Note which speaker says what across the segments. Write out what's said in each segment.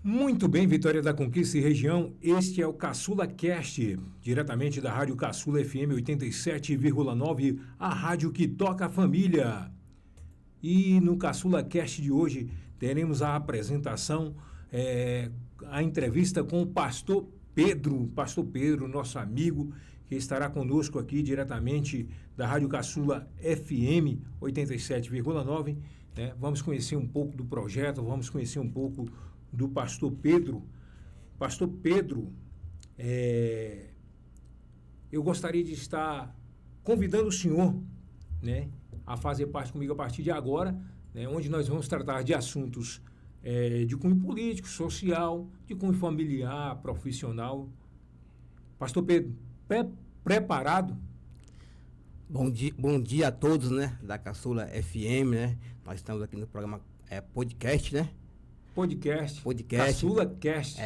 Speaker 1: Muito bem, Vitória da Conquista e região, este é o Caçula Cast, diretamente da Rádio Caçula FM 87,9, a rádio que toca a família. E no Caçula Cast de hoje teremos a apresentação, a entrevista com o Pastor Pedro, nosso amigo, que estará conosco aqui diretamente da Rádio Caçula FM 87,9. Né? Vamos conhecer um pouco do projeto, vamos conhecer um pouco do Pastor Pedro. Pastor Pedro, eu gostaria de estar convidando o senhor, né, a fazer parte comigo a partir de agora, né, onde nós vamos tratar de assuntos de cunho político, social, de cunho familiar, profissional. Pastor Pedro, preparado?
Speaker 2: Bom dia a todos, né, da Caçula FM, né? Nós estamos aqui no programa podcast, né?
Speaker 1: Podcast.
Speaker 2: Caçula
Speaker 1: Cast.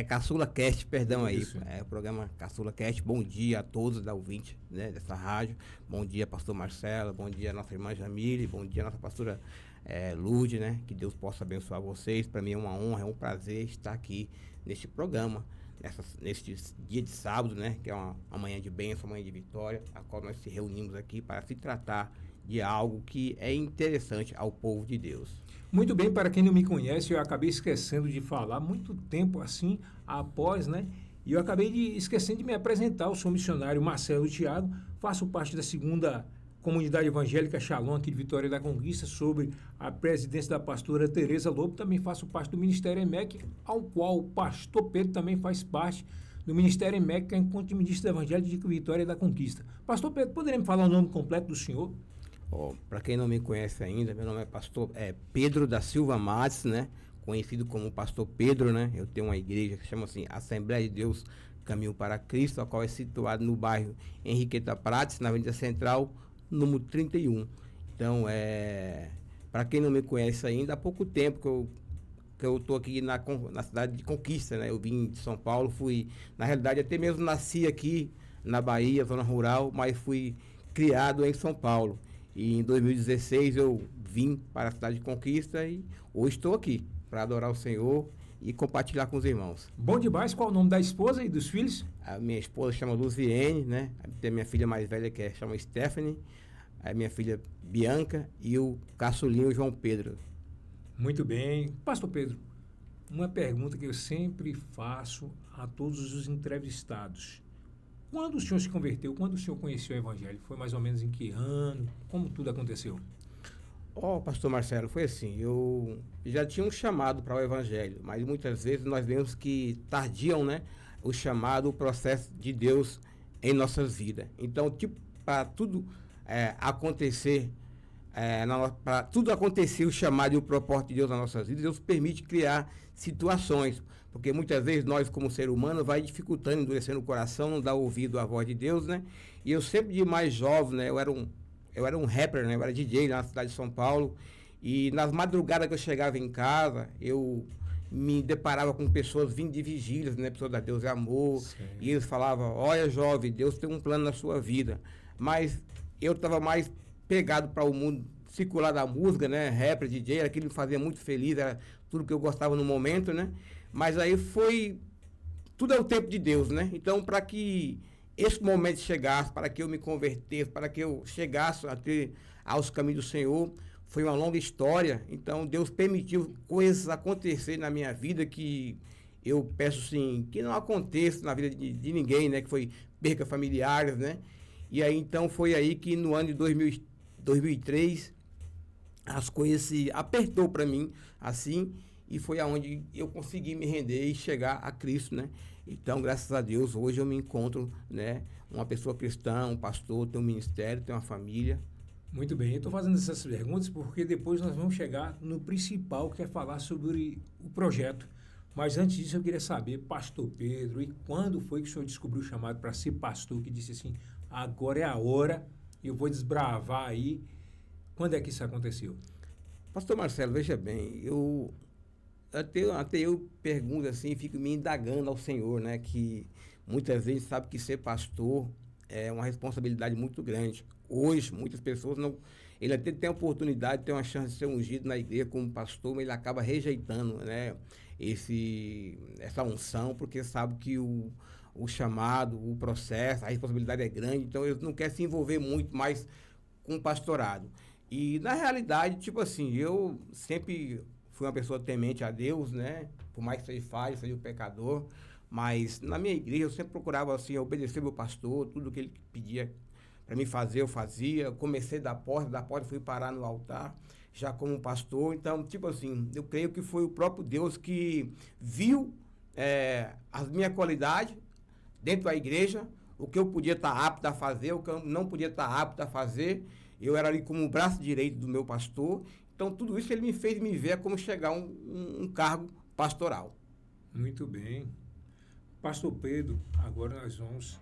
Speaker 2: Caçula Cast, perdão aí.
Speaker 1: Isso.
Speaker 2: É o programa Caçula Cast. Bom dia a todos da ouvinte, né, dessa rádio. Bom dia, pastor Marcelo. Bom dia, nossa irmã Jamile. Bom dia, nossa pastora Lourdes, né? Que Deus possa abençoar vocês. Para mim é uma honra, é um prazer estar aqui neste programa, neste dia de sábado, né? Que é uma manhã de bênção, uma manhã de vitória, a qual nós se reunimos aqui para se tratar de algo que é interessante ao povo de Deus.
Speaker 1: Muito bem, para quem não me conhece, eu acabei esquecendo de falar muito tempo assim após, né? E eu acabei esquecendo de me apresentar. Eu sou o missionário Marcelo Thiago, faço parte da segunda comunidade evangélica Shalom aqui de Vitória da Conquista, sobre a presidência da pastora Tereza Lobo. Também faço parte do Ministério EMEC, ao qual o pastor Pedro também faz parte do Ministério EMEC, que é enquanto ministro do Evangelho de Vitória da Conquista. Pastor Pedro, poderia me falar o nome completo do senhor?
Speaker 2: Para quem não me conhece ainda, meu nome é pastor Pedro da Silva Matos, né? Conhecido como pastor Pedro, né? Eu tenho uma igreja que chama assim Assembleia de Deus Caminho para Cristo, a qual é situado no bairro Henriqueta Prates, na Avenida Central, número 31. Então, para quem não me conhece ainda, há pouco tempo que eu estou aqui na cidade de Conquista, né? Eu vim de São Paulo, na realidade, até mesmo nasci aqui na Bahia, zona rural, mas fui criado em São Paulo. E em 2016 eu vim para a cidade de Conquista e hoje estou aqui para adorar o Senhor e compartilhar com os irmãos.
Speaker 1: Bom demais. Qual o nome da esposa e dos filhos?
Speaker 2: A minha esposa chama Luziene, né? Tem a minha filha mais velha que chama Stephanie, a minha filha Bianca e o caçulinho João Pedro.
Speaker 1: Muito bem. Pastor Pedro, uma pergunta que eu sempre faço a todos os entrevistados. Quando o senhor se converteu, quando o senhor conheceu o Evangelho? Foi mais ou menos em que ano? Como tudo aconteceu?
Speaker 2: Pastor Marcelo, foi assim, eu já tinha um chamado para o Evangelho, mas muitas vezes nós vemos que tardiam, né, o chamado, o processo de Deus em nossas vidas. Então, para tudo acontecer, para tudo acontecer, o chamado e o propósito de Deus nas nossas vidas, Deus permite criar situações, porque muitas vezes nós, como ser humano, vai dificultando, endurecendo o coração, não dá ouvido à voz de Deus, né? E eu sempre de mais jovem, né? Eu era um rapper, né? Eu era DJ lá na cidade de São Paulo, e nas madrugadas que eu chegava em casa, eu me deparava com pessoas vindo de vigílias, né? Pessoas da Deus é Amor, sim. E eles falavam: olha, jovem, Deus tem um plano na sua vida. Mas eu estava mais pegado para o mundo circular da música, né? Rapper, DJ, aquilo me fazia muito feliz, era tudo que eu gostava no momento, né? Mas aí tudo é o tempo de Deus, né? Então, para que esse momento chegasse, para que eu me convertesse, para que eu chegasse aos caminhos do Senhor, foi uma longa história. Então, Deus permitiu coisas acontecerem na minha vida que eu peço, sim, que não aconteça na vida de ninguém, né? Que foi perca familiares, né? E aí, então, foi aí que no ano de 2003, as coisas se apertou para mim, assim, e foi aonde eu consegui me render e chegar a Cristo, né? Então, graças a Deus, hoje eu me encontro, né, uma pessoa cristã, um pastor, tenho um ministério, tenho uma família.
Speaker 1: Muito bem, eu estou fazendo essas perguntas porque depois nós vamos chegar no principal, que é falar sobre o projeto. Mas antes disso, eu queria saber, pastor Pedro, e quando foi que o senhor descobriu o chamado para ser pastor, que disse assim, agora é a hora, eu vou desbravar aí. Quando é que isso aconteceu?
Speaker 2: Pastor Marcelo, veja bem, até eu pergunto assim, fico me indagando ao Senhor, né? Que muitas vezes sabe que ser pastor é uma responsabilidade muito grande. Hoje, muitas pessoas não... ele até tem a oportunidade, tem uma chance de ser ungido na igreja como pastor, mas ele acaba rejeitando, né, essa unção, porque sabe que o chamado, o processo, a responsabilidade é grande, então ele não quer se envolver muito mais com o pastorado. E, na realidade, tipo assim, eu sempre fui uma pessoa temente a Deus, né? Por mais que seja falho, seja um pecador, mas na minha igreja eu sempre procurava, assim, obedecer meu pastor, tudo que ele pedia para mim fazer, eu fazia. Eu comecei da porta fui parar no altar, já como pastor. Então, tipo assim, eu creio que foi o próprio Deus que viu as minhas qualidades dentro da igreja, o que eu podia estar apto a fazer, o que eu não podia estar apto a fazer. Eu era ali como o braço direito do meu pastor. Então, tudo isso ele me fez me ver como chegar a um cargo pastoral.
Speaker 1: Muito bem. Pastor Pedro, agora nós vamos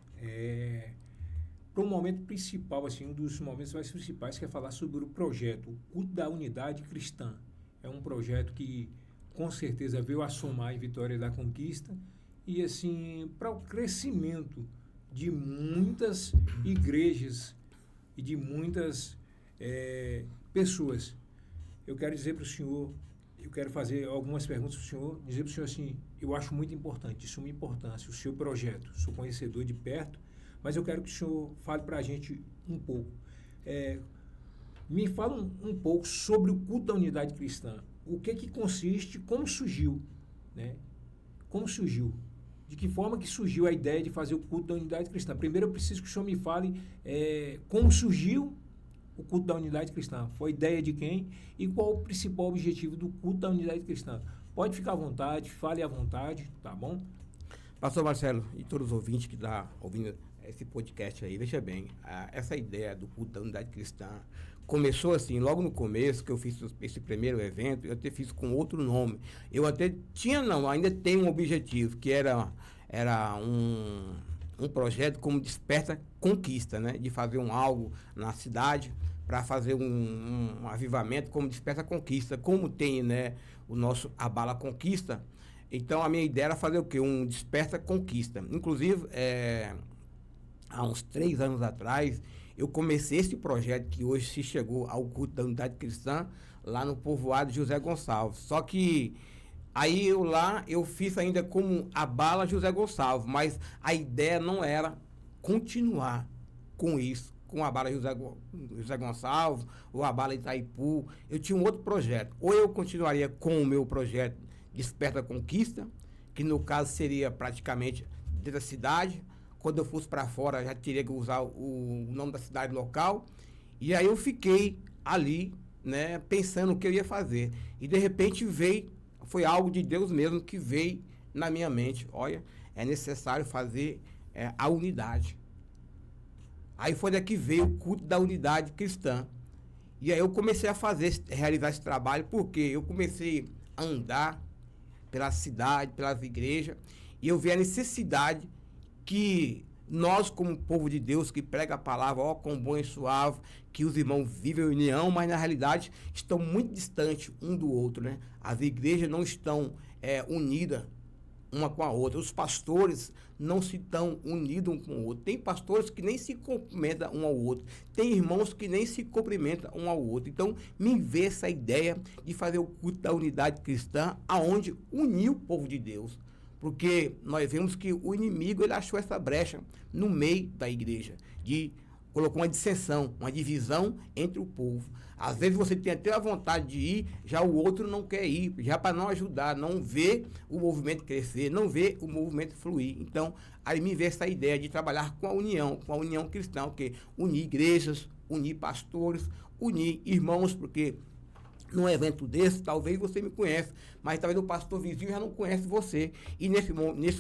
Speaker 1: para um momento principal, assim, um dos momentos mais principais, que é falar sobre o projeto, o Culto da Unidade Cristã. É um projeto que, com certeza, veio a somar em Vitória da Conquista e, assim, para o crescimento de muitas igrejas e de muitas pessoas. Eu quero dizer para o senhor, eu quero fazer algumas perguntas para o senhor, dizer para o senhor assim, eu acho muito importante, de suma importância, o seu projeto. Sou conhecedor de perto, mas eu quero que o senhor fale para a gente um pouco. Me fala um pouco sobre o culto da unidade cristã. O que consiste, como surgiu, né? Como surgiu? De que forma que surgiu a ideia de fazer o culto da unidade cristã? Primeiro eu preciso que o senhor me fale como surgiu o culto da unidade cristã. Foi ideia de quem? E qual o principal objetivo do culto da unidade cristã? Pode ficar à vontade, fale à vontade, tá bom?
Speaker 2: Pastor Marcelo e todos os ouvintes que estão ouvindo esse podcast aí, veja bem, essa ideia do culto da unidade cristã começou assim, logo no começo, que eu fiz esse primeiro evento, eu até fiz com outro nome. Eu até ainda tenho um objetivo, que era um projeto como Desperta Conquista, né? De fazer algo na cidade para fazer um avivamento como Desperta Conquista, como tem, né, o nosso Abala Conquista. Então a minha ideia era fazer o quê? Um Desperta Conquista. Inclusive, há uns 3 anos atrás, eu comecei esse projeto que hoje se chegou ao culto da unidade cristã, lá no povoado José Gonçalves. Só que aí eu fiz ainda como Abala José Gonçalves, mas a ideia não era continuar com isso, com a Abala José Gonçalves, ou a Abala Itaipu. Eu tinha um outro projeto. Ou eu continuaria com o meu projeto Desperta Conquista, que no caso seria praticamente dentro da cidade. Quando eu fosse para fora, já teria que usar o nome da cidade local. E aí eu fiquei ali, né, pensando o que eu ia fazer. E de repente foi algo de Deus mesmo que veio na minha mente. Olha, é necessário fazer a unidade. Aí foi daqui veio o culto da unidade cristã. E aí eu comecei a realizar esse trabalho, porque eu comecei a andar pela cidade, pelas igrejas, e eu vi a necessidade que nós, como povo de Deus, que prega a palavra, ó, quão bom e suave, que os irmãos vivem em união, mas na realidade estão muito distantes um do outro, né? As igrejas não estão unidas uma com a outra. Os pastores não se estão unidos um com o outro. Tem pastores que nem se cumprimentam um ao outro. Tem irmãos que nem se cumprimentam um ao outro. Então, me vê essa ideia de fazer o culto da unidade cristã, aonde unir o povo de Deus. Porque nós vemos que o inimigo ele achou essa brecha no meio da igreja, colocou uma dissensão, uma divisão entre o povo. Às vezes você tem até a vontade de ir, já o outro não quer ir, já para não ajudar, não ver o movimento crescer, não ver o movimento fluir. Então, aí me vê essa ideia de trabalhar com a união cristã, que unir igrejas, unir pastores, unir irmãos, porque num evento desse, talvez você me conhece, mas talvez o pastor vizinho já não conhece você. E nesse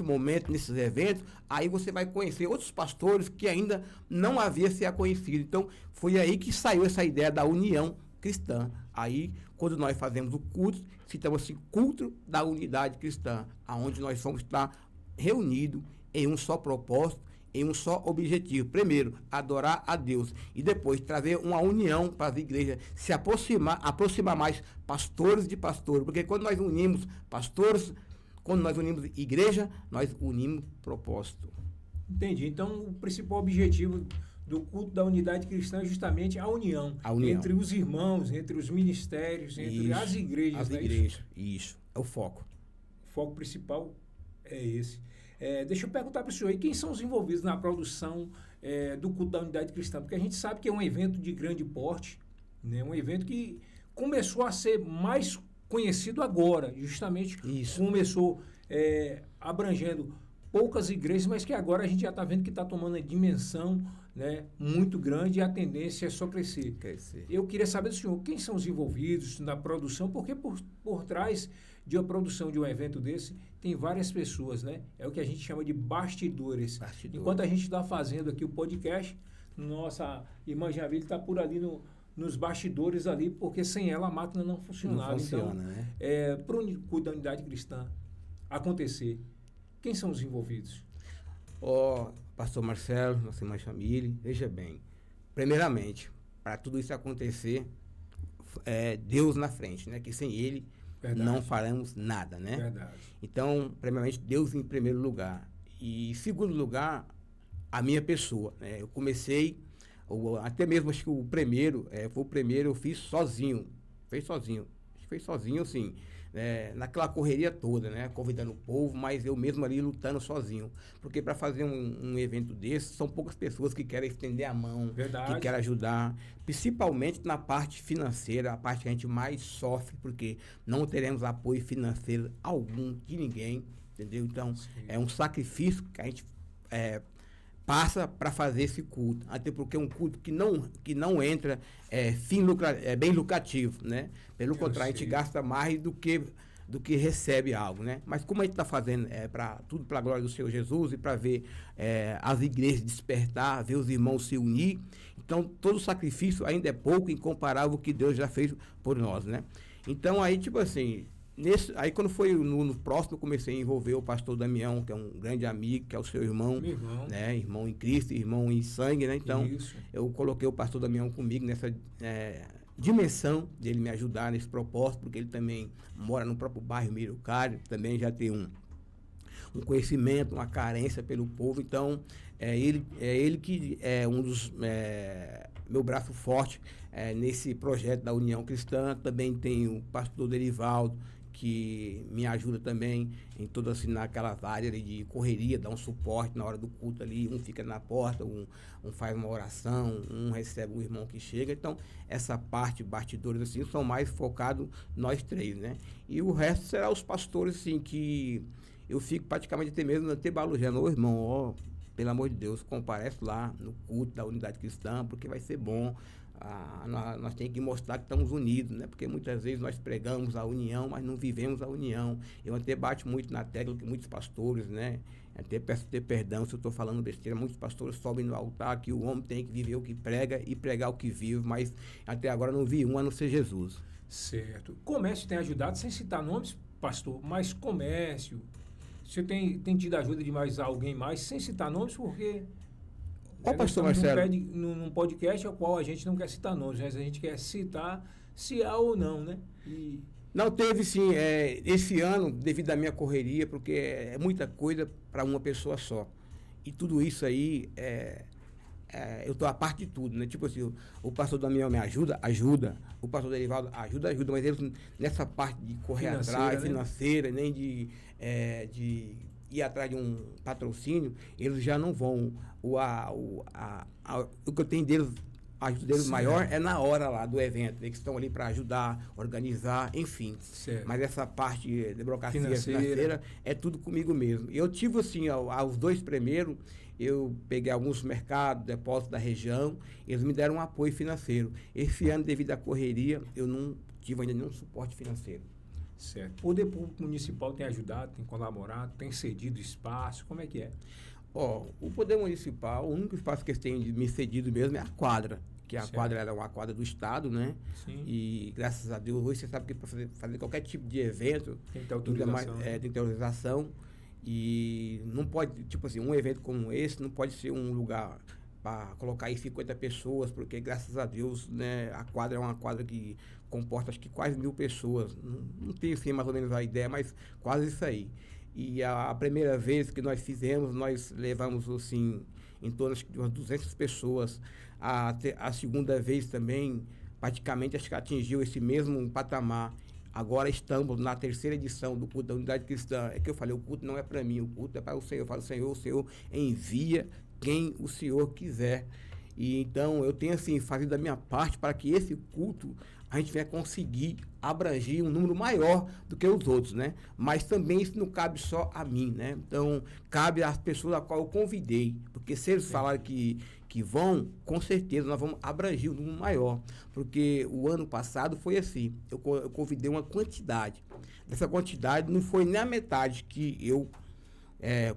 Speaker 2: momento, nesses eventos, aí você vai conhecer outros pastores que ainda não havia se conhecido. Então, foi aí que saiu essa ideia da união cristã. Aí, quando nós fazemos o culto, citamos assim, culto da unidade cristã, aonde nós vamos estar reunidos em um só propósito, em um só objetivo. Primeiro, adorar a Deus. E depois, trazer uma união para as igrejas. Se aproximar mais pastores de pastores. Porque quando nós unimos pastores, quando nós unimos igreja, nós unimos propósito.
Speaker 1: Entendi. Então, o principal objetivo do culto da unidade cristã, justamente a união. Entre os irmãos, entre os ministérios, entre as igrejas.
Speaker 2: As igrejas, isso. É o foco.
Speaker 1: O foco principal é esse. Deixa eu perguntar para o senhor aí, quem são os envolvidos na produção do culto da unidade cristã? Porque a gente sabe que é um evento de grande porte, né? Um evento que começou a ser mais conhecido agora, justamente.
Speaker 2: Isso.
Speaker 1: Começou abrangendo poucas igrejas, mas que agora a gente já está vendo que está tomando uma dimensão, né, muito grande, e a tendência é só crescer. Eu queria saber do senhor, quem são os envolvidos na produção, porque por trás de uma produção de um evento desse, tem várias pessoas, né? É o que a gente chama de bastidores. Enquanto a gente está fazendo aqui o podcast, nossa irmã Jamile está por ali nos bastidores ali, porque sem ela a máquina não funcionava.
Speaker 2: Não funciona,
Speaker 1: então,
Speaker 2: né?
Speaker 1: para o culto da unidade cristã acontecer, quem são os envolvidos?
Speaker 2: Pastor Marcelo, nossa irmã Jamile, veja bem, primeiramente, para tudo isso acontecer, Deus na frente, né? Que sem Ele não faremos nada, né?
Speaker 1: Verdade.
Speaker 2: Então, primeiramente, Deus em primeiro lugar. E em segundo lugar, a minha pessoa, né? Eu comecei, até mesmo acho que o primeiro, foi o primeiro eu fiz sozinho. Fez sozinho, assim, naquela correria toda, né? Convidando o povo, mas eu mesmo ali lutando sozinho. Porque para fazer um evento desse, são poucas pessoas que querem estender a mão,
Speaker 1: Verdade.
Speaker 2: que querem ajudar, principalmente na parte financeira, a parte que a gente mais sofre, porque não teremos apoio financeiro algum de ninguém, entendeu? Então, sim, é um sacrifício que a gente passa para fazer esse culto, até porque é um culto que não entra bem lucrativo, né? Pelo contrário, a gente gasta mais do que recebe algo, né? Mas como a gente está fazendo tudo para a glória do Senhor Jesus e para ver as igrejas despertar, ver os irmãos se unir, então todo sacrifício ainda é pouco incomparável ao que Deus já fez por nós, né? Então aí, tipo assim, aí quando foi no próximo, eu comecei a envolver o pastor Damião, que é um grande amigo, que é o seu irmão, né? Irmão em Cristo, irmão em sangue, né? Então, eu coloquei o pastor Damião comigo nessa dimensão dele me ajudar nesse propósito, porque ele também mora no próprio bairro Mirucário, também já tem um conhecimento, uma carência pelo povo. Então, ele que é um dos meu braço forte nesse projeto da União Cristã. Também tem o pastor Derivaldo, que me ajuda também em todas assim, naquelas áreas de correria, dá um suporte na hora do culto ali, um fica na porta, um faz uma oração, um recebe um irmão que chega. Então, essa parte, bastidores assim, são mais focados nós três, né? E o resto será os pastores, assim, que eu fico praticamente até mesmo balujando: ô irmão, pelo amor de Deus, comparece lá no culto da unidade cristã, porque vai ser bom. Nós temos que mostrar que estamos unidos, né? Porque muitas vezes nós pregamos a união, mas não vivemos a união. Eu até bato muito na tecla que muitos pastores, né? Até peço ter perdão se eu estou falando besteira. Muitos pastores sobem no altar que o homem tem que viver o que prega e pregar o que vive, mas até agora não vi um a não ser Jesus.
Speaker 1: Certo. O comércio tem ajudado, sem citar nomes, pastor, mas comércio, você tem tido ajuda de mais alguém mais, sem citar nomes, porque...
Speaker 2: pastor Marcelo,
Speaker 1: num podcast ao qual a gente não quer citar nomes, mas a gente quer citar se há ou não, né?
Speaker 2: Não, teve sim, esse ano, devido à minha correria, porque é muita coisa para uma pessoa só. E tudo isso aí, eu estou a parte de tudo, né? Tipo assim, o pastor Damião me ajuda. O pastor Derivaldo ajuda, mas eles nessa parte de correr atrás, financeira, nem de ir atrás de um patrocínio, eles já não vão. O que eu tenho deles, a ajuda deles maior é na hora lá do evento. Eles estão ali para ajudar, organizar, enfim.
Speaker 1: Certo.
Speaker 2: Mas essa parte de burocracia financeira é tudo comigo mesmo. Eu tive, assim, aos 2 primeiros, eu peguei alguns mercados, depósitos da região, eles me deram um apoio financeiro. Esse ano, devido à correria, eu não tive ainda nenhum suporte financeiro.
Speaker 1: Certo. O poder público municipal tem ajudado, tem colaborado, tem cedido espaço, como é que é?
Speaker 2: O poder municipal, o único espaço que eles têm me cedido mesmo é a quadra, que a quadra era uma quadra do Estado, né?
Speaker 1: Sim.
Speaker 2: E graças a Deus, hoje você sabe que para fazer qualquer tipo de evento,
Speaker 1: tem que ter autorização.
Speaker 2: Tem que ter autorização. E não pode, tipo assim, um evento como esse não pode ser um lugar para colocar aí 50 pessoas, porque graças a Deus, né, a quadra é uma quadra que comporta acho que quase 1.000 pessoas. Não tenho assim mais ou menos a ideia, mas quase isso aí. E a primeira vez que nós fizemos, nós levamos, assim, em torno de umas 200 pessoas. A segunda vez também, praticamente, acho que atingiu esse mesmo patamar. Agora estamos na terceira edição do culto da Unidade Cristã. É que eu falei, o culto não é para mim, o culto é para o Senhor. Eu falo, Senhor, o Senhor envia quem o Senhor quiser. E então eu tenho, assim, fazer da minha parte para que esse culto a gente venha conseguir abranger um número maior do que os outros, né? Mas também isso não cabe só a mim, né? Então, cabe às pessoas a qual eu convidei, porque se eles falarem que vão, com certeza nós vamos abranger um número maior, porque o ano passado foi assim, eu convidei uma quantidade, dessa quantidade não foi nem a metade que eu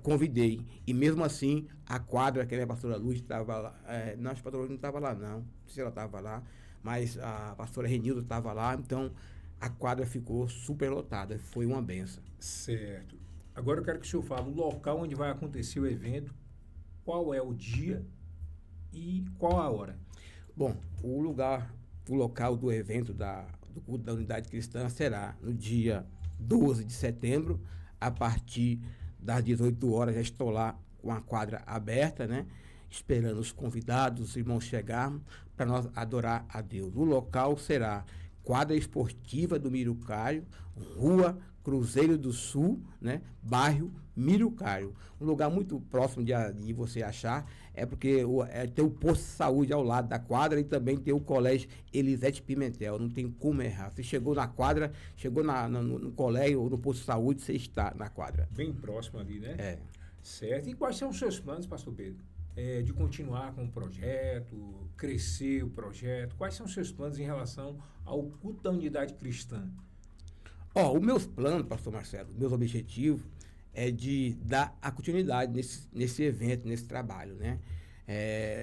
Speaker 2: convidei. E mesmo assim, a quadra, que a pastora Luz estava lá. Não, a pastora Luz não estava lá, não. Não sei se ela estava lá, mas a pastora Renilda estava lá. Então, a quadra ficou super lotada. Foi uma benção.
Speaker 1: Certo. Agora eu quero que o senhor fale o local onde vai acontecer o evento, qual é o dia e qual a hora.
Speaker 2: Bom, o local do evento do culto da Unidade Cristã será no dia 12 de setembro, a partir das 18 horas. Já estou lá com a quadra aberta, né? Esperando os convidados, os irmãos chegarem para nós adorar a Deus. O local será quadra esportiva do Mirucário, Rua Cruzeiro do Sul, né? Bairro Mirucário. Um lugar muito próximo de você achar, porque tem o posto de saúde ao lado da quadra e também tem o colégio Elisete Pimentel. Não tem como errar. Você chegou na quadra, chegou no colégio ou no posto de saúde, você está na quadra.
Speaker 1: Bem próximo ali, né?
Speaker 2: É.
Speaker 1: Certo. E quais são os seus planos, pastor Pedro? De continuar com o projeto, crescer o projeto? Quais são os seus planos em relação ao culto da Unidade Cristã?
Speaker 2: Os meus planos, pastor Marcelo, meus objetivos é de dar a continuidade nesse evento, nesse trabalho, né?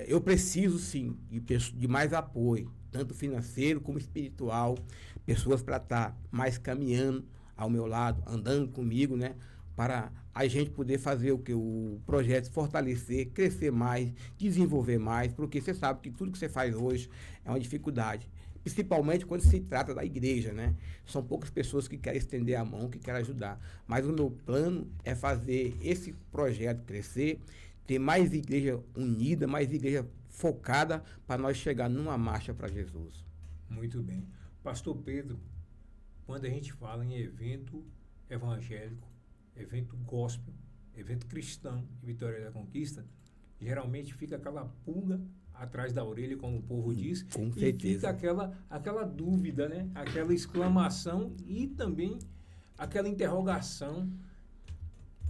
Speaker 2: Eu preciso, sim, de mais apoio, tanto financeiro como espiritual, pessoas para estar mais caminhando ao meu lado, andando comigo, né? Para a gente poder fazer o projeto se fortalecer, crescer mais, desenvolver mais, porque você sabe que tudo que você faz hoje é uma dificuldade. Principalmente quando se trata da igreja, né? São poucas pessoas que querem estender a mão, que querem ajudar. Mas o meu plano é fazer esse projeto crescer, ter mais igreja unida, mais igreja focada, para nós chegar numa marcha para Jesus.
Speaker 1: Muito bem. Pastor Pedro, quando a gente fala em evento evangélico, evento gospel, evento cristão e Vitória da Conquista, geralmente fica aquela pulga atrás da orelha, como o povo diz,
Speaker 2: com certeza.
Speaker 1: E fica aquela dúvida, né? Aquela exclamação e também aquela interrogação,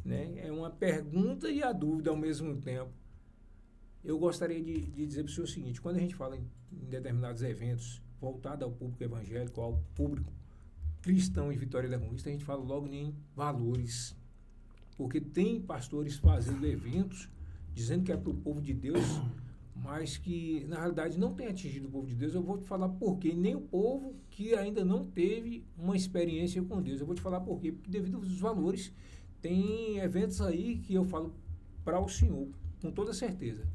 Speaker 1: né? É uma pergunta e a dúvida ao mesmo tempo. Eu gostaria de dizer para o senhor o seguinte: quando a gente fala em determinados eventos voltados ao público evangélico, ao público cristão e Vitória da Conquista, a gente fala logo em valores, porque tem pastores fazendo eventos dizendo que é para o povo de Deus, mas que na realidade não tem atingido o povo de Deus. Eu vou te falar por quê. Nem o povo que ainda não teve uma experiência com Deus. Eu vou te falar por quê. Porque devido aos valores, tem eventos aí que eu falo para o senhor, com toda certeza.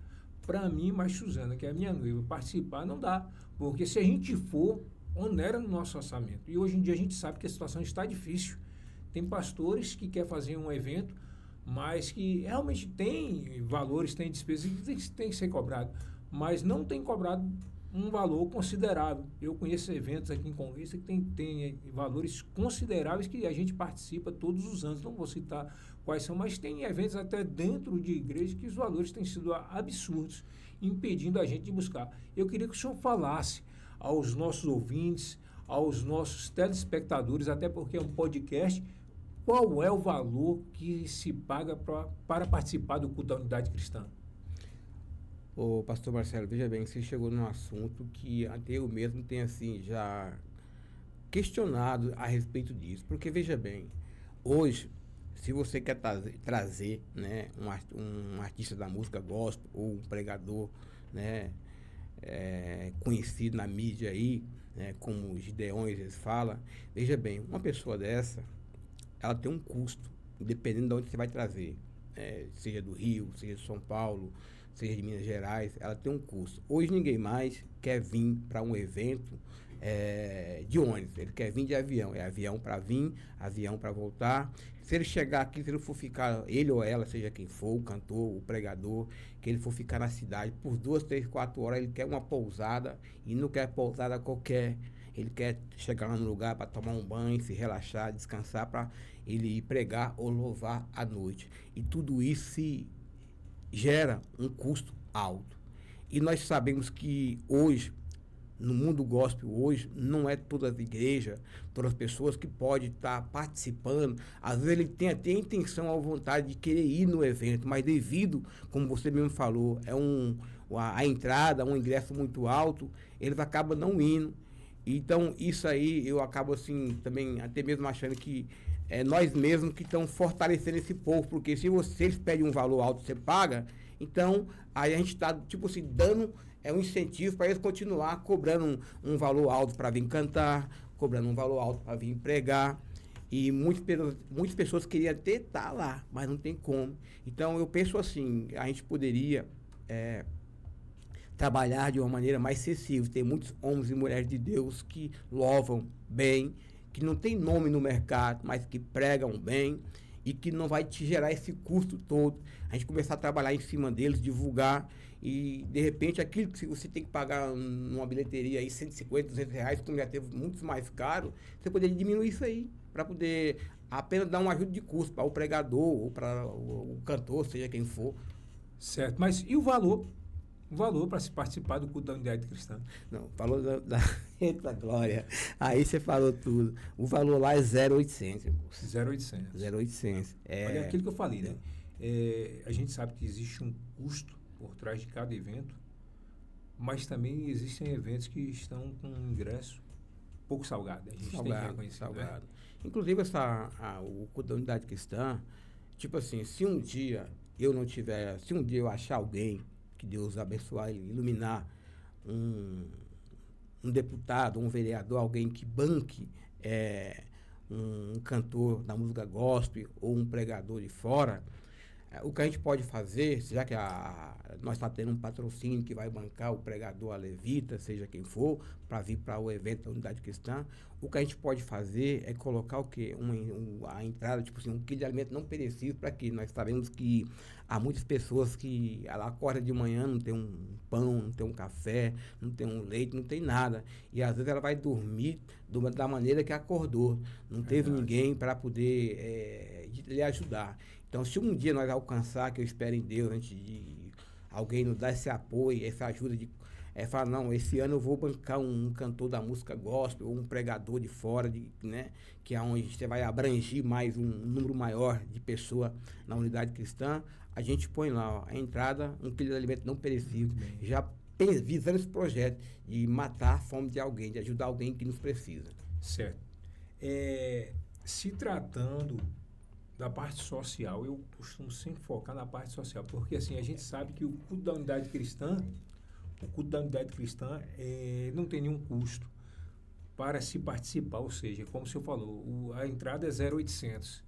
Speaker 1: Para mim, mais Suzana, que é a minha noiva, participar não dá, porque se a gente for, onera no nosso orçamento. E hoje em dia a gente sabe que a situação está difícil. Tem pastores que querem fazer um evento, mas que realmente tem valores, tem despesas que tem que ser cobrado, mas não tem cobrado um valor considerável. Eu conheço eventos aqui em Conquista que tem valores consideráveis que a gente participa todos os anos. Não vou citar quais são, mas tem eventos até dentro de igreja que os valores têm sido absurdos, impedindo a gente de buscar. Eu queria que o senhor falasse aos nossos ouvintes, aos nossos telespectadores, até porque é um podcast, qual é o valor que se paga para participar do culto da Unidade Cristã?
Speaker 2: Ô, pastor Marcelo, veja bem, você chegou num assunto que até eu mesmo tenho, assim, já questionado a respeito disso. Porque, veja bem, hoje, se você quer trazer, né, um artista da música gospel ou um pregador, né, conhecido na mídia aí, né, como os Gideões, eles falam, veja bem, uma pessoa dessa, ela tem um custo, dependendo de onde você vai trazer, seja do Rio, seja de São Paulo, seja de Minas Gerais, ela tem um custo. Hoje ninguém mais quer vir para um evento de ônibus, ele quer vir de avião. É avião para vir, avião para voltar. Se ele chegar aqui, se ele for ficar, ele ou ela, seja quem for, o cantor, o pregador, que ele for ficar na cidade por 2, 3, 4 horas, ele quer uma pousada, e não quer pousada qualquer. Ele quer chegar lá no lugar para tomar um banho, se relaxar, descansar, para ele ir pregar ou louvar à noite. E tudo isso se gera um custo alto. E nós sabemos que hoje, no mundo gospel hoje, não é todas as igrejas, todas as pessoas que podem estar participando. Às vezes ele tem até a intenção ou vontade de querer ir no evento, mas devido, como você mesmo falou, a entrada, um ingresso muito alto, eles acabam não indo. Então, isso aí eu acabo assim, também até mesmo achando que é nós mesmos que estamos fortalecendo esse povo, porque se eles pedem um valor alto, você paga, então aí a gente está, tipo assim, dando um incentivo para eles continuar cobrando um valor alto para vir cantar, cobrando um valor alto para vir pregar. E muitas pessoas queriam até estar lá, mas não tem como. Então, eu penso assim, a gente poderia trabalhar de uma maneira mais acessível. Tem muitos homens e mulheres de Deus que louvam bem, que não tem nome no mercado, mas que pregam bem e que não vai te gerar esse custo todo. A gente começar a trabalhar em cima deles, divulgar, e de repente aquilo que você tem que pagar numa bilheteria aí, 150, 200 reais, como já teve muitos mais caro, você poderia diminuir isso aí, para poder apenas dar uma ajuda de custo para o pregador ou para o cantor, seja quem for.
Speaker 1: Certo, mas e o valor? O valor para se participar do culto da unidade cristã?
Speaker 2: Não, falou Eita glória, aí você falou tudo. O valor lá é 0,800.
Speaker 1: 0,800.
Speaker 2: 0,800.
Speaker 1: Olha aquilo que eu falei, né? A gente sabe que existe um custo por trás de cada evento, mas também existem eventos que estão com um ingresso pouco salgado. A gente tem que reconhecer.
Speaker 2: Salgado. Né? Inclusive, o culto da unidade cristã, tipo assim, se um dia eu achar alguém, que Deus abençoar e iluminar, um deputado, um vereador, alguém que banque um cantor da música gospel ou um pregador de fora, o que a gente pode fazer, já que nós estamos tendo um patrocínio que vai bancar o pregador, a levita, seja quem for, para vir para o evento da unidade cristã, o que a gente pode fazer é colocar o quê? A entrada, tipo assim, um quilo de alimento não perecível, para que nós sabemos que há muitas pessoas que ela acorda de manhã, não tem um pão, não tem um café, não tem um leite, não tem nada. E às vezes ela vai dormir da maneira que acordou. Não teve ninguém para poder lhe ajudar. Então, se um dia nós alcançar, que eu espero em Deus, antes de alguém nos dar esse apoio, essa ajuda de falar, não, esse ano eu vou bancar um cantor da música gospel, ou um pregador de fora, né, que é onde você vai abranger mais um número maior de pessoas na unidade cristã, a gente põe lá, ó, a entrada, um quilo de alimento não perecível, já visando esse projeto de matar a fome de alguém, de ajudar alguém que nos precisa.
Speaker 1: Certo. Se tratando da parte social, eu costumo sempre focar na parte social, porque assim, a gente sabe que o culto da unidade cristã não tem nenhum custo para se participar, ou seja, como o senhor falou, a entrada é 0,800,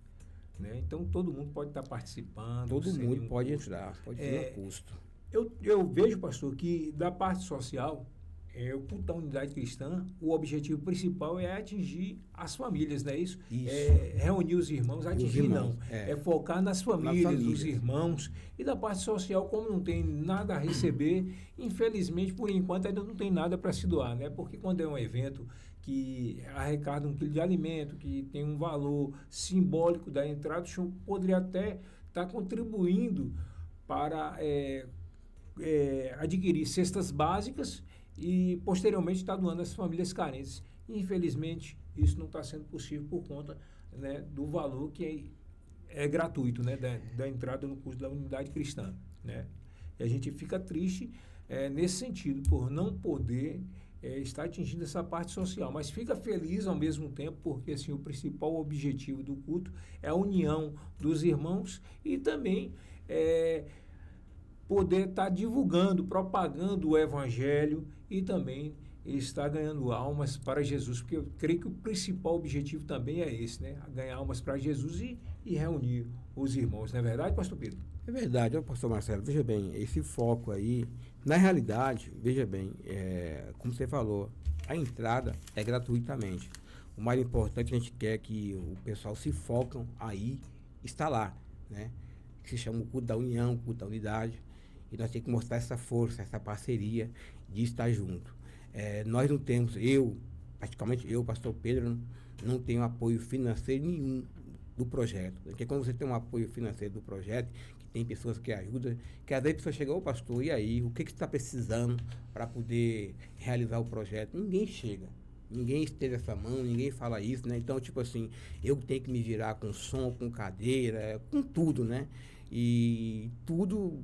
Speaker 1: né? Então todo mundo pode estar participando.
Speaker 2: Todo mundo pode entrar, pode ter um custo.
Speaker 1: Eu vejo, pastor, que da parte social, o culto da unidade cristã, o objetivo principal é atingir as famílias, não é isso?
Speaker 2: Isso.
Speaker 1: Reunir os irmãos, é focar nas famílias, dos irmãos. E da parte social, como não tem nada a receber, infelizmente, por enquanto, ainda não tem nada para se doar, né? Porque quando é um evento que arrecada um quilo de alimento, que tem um valor simbólico da entrada, o senhor poderia até estar contribuindo para adquirir cestas básicas e, posteriormente, está doando às famílias carentes. Infelizmente, isso não está sendo possível por conta, né, do valor que é gratuito, né, da entrada no curso da unidade cristã, né? E a gente fica triste nesse sentido, por não poder estar atingindo essa parte social, mas fica feliz ao mesmo tempo, porque assim, o principal objetivo do culto é a união dos irmãos e também poder estar divulgando, propagando o evangelho e também estar ganhando almas para Jesus, porque eu creio que o principal objetivo também é esse, né? Ganhar almas para Jesus e reunir os irmãos, não é verdade, pastor Pedro?
Speaker 2: É verdade, pastor Marcelo, veja bem, esse foco aí, na realidade, veja bem, como você falou, a entrada é gratuitamente. O mais importante, a gente quer que o pessoal se focam aí, está lá, né? Que se chama o culto da união, o culto da unidade. E nós temos que mostrar essa força, essa parceria de estar junto. Nós não temos, praticamente eu, pastor Pedro, não tenho apoio financeiro nenhum do projeto. Porque quando você tem um apoio financeiro do projeto, que tem pessoas que ajudam, que às vezes a pessoa chega, ô pastor, e aí, o que você está precisando para poder realizar o projeto? Ninguém chega. Ninguém estende essa mão, ninguém fala isso, né? Então, tipo assim, eu tenho que me virar com som, com cadeira, com tudo, né? E tudo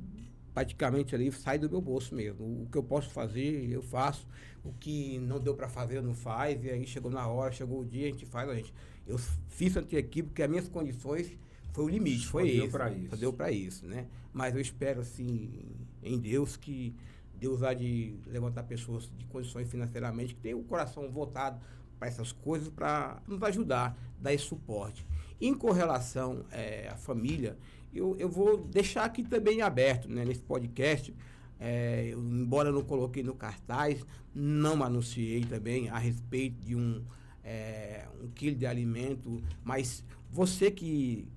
Speaker 2: praticamente ali sai do meu bolso mesmo. O que eu posso fazer, eu faço. O que não deu para fazer, eu não faz. E aí chegou na hora, chegou o dia, a gente faz, Eu fiz ante aqui porque as minhas condições foi o limite, foi esse. Só deu para isso, né? Mas eu espero, assim, em Deus, que Deus há de levantar pessoas de condições financeiramente, que tenham o coração voltado para essas coisas, para nos ajudar, dar esse suporte. Em correlação à família, eu vou deixar aqui também aberto, né, nesse podcast, embora eu não coloquei no cartaz, não anunciei também a respeito de um quilo de alimento, mas você que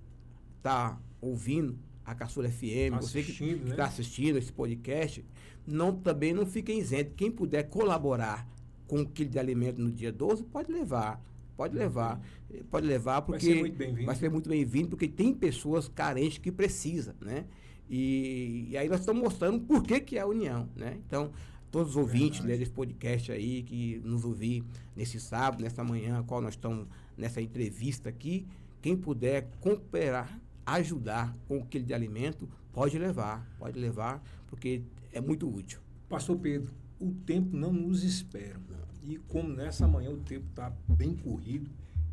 Speaker 2: está ouvindo a Caçula FM, você que está assistindo esse podcast, também não fique isento. Quem puder colaborar com 1 quilo de alimento no dia 12, pode levar. Pode levar, porque vai ser muito bem-vindo, porque tem pessoas carentes que precisam, né? E aí nós estamos mostrando por que é a união, né? Então, todos os ouvintes, né, desse podcast aí, que nos ouvir nesse sábado, nessa manhã, qual nós estamos nessa entrevista aqui, quem puder cooperar, ajudar com 1 quilo de alimento, pode levar, porque é muito útil.
Speaker 1: Pastor Pedro, o tempo não nos espera. E como nessa manhã o tempo está bem corrido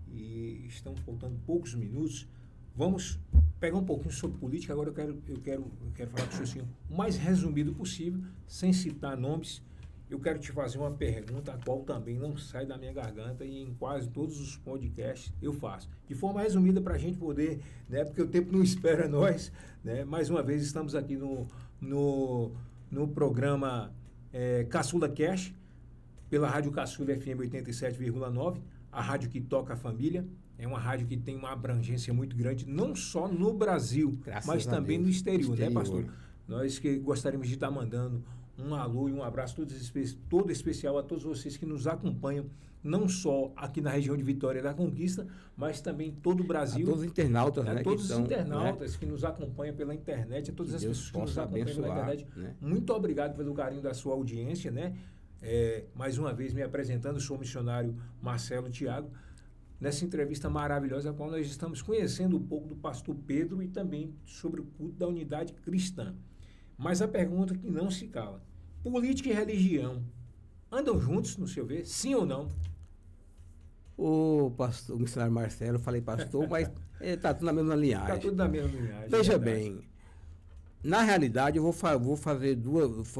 Speaker 1: e estão faltando poucos minutos, vamos pegar um pouquinho sobre política. Agora eu quero falar com o senhor assim, o mais resumido possível, sem citar nomes. Eu quero te fazer uma pergunta, a qual também não sai da minha garganta, e em quase todos os podcasts eu faço. De forma resumida para a gente poder, né, porque o tempo não espera nós, né? Mais uma vez estamos aqui no programa Caçula Cash, pela Rádio Caçula FM 87,9, a rádio que toca a família. É uma rádio que tem uma abrangência muito grande, não só no Brasil, mas também no exterior, né, pastor? Nós que gostaríamos de estar mandando um alô e um abraço todo especial a todos vocês que nos acompanham, não só aqui na região de Vitória da Conquista, mas também em todo o Brasil.
Speaker 2: A todos os internautas, né?
Speaker 1: Todos os internautas que nos acompanham pela internet, a todas as pessoas que nos acompanham pela internet. Né? Muito obrigado pelo carinho da sua audiência, né? Mais uma vez me apresentando, sou o missionário Marcelo Thiago, nessa entrevista maravilhosa, a qual nós estamos conhecendo um pouco do pastor Pedro e também sobre o culto da unidade cristã. Mas a pergunta que não se cala, política e religião andam juntos, no seu ver, sim ou não?
Speaker 2: O missionário Marcelo, eu falei pastor, mas está tudo na mesma linhagem.
Speaker 1: Está tudo na mesma linhagem.
Speaker 2: Veja bem, na realidade eu vou fazer duas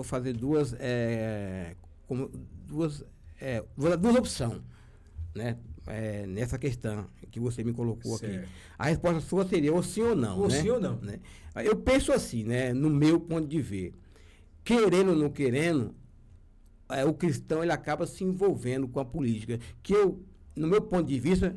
Speaker 2: opções, né? Nessa questão que você me colocou aqui. A resposta sua seria ou sim ou não.
Speaker 1: Sim ou não.
Speaker 2: Né? Eu penso assim, né? No meu ponto de ver. Querendo ou não querendo, o cristão ele acaba se envolvendo com a política. Que no meu ponto de vista,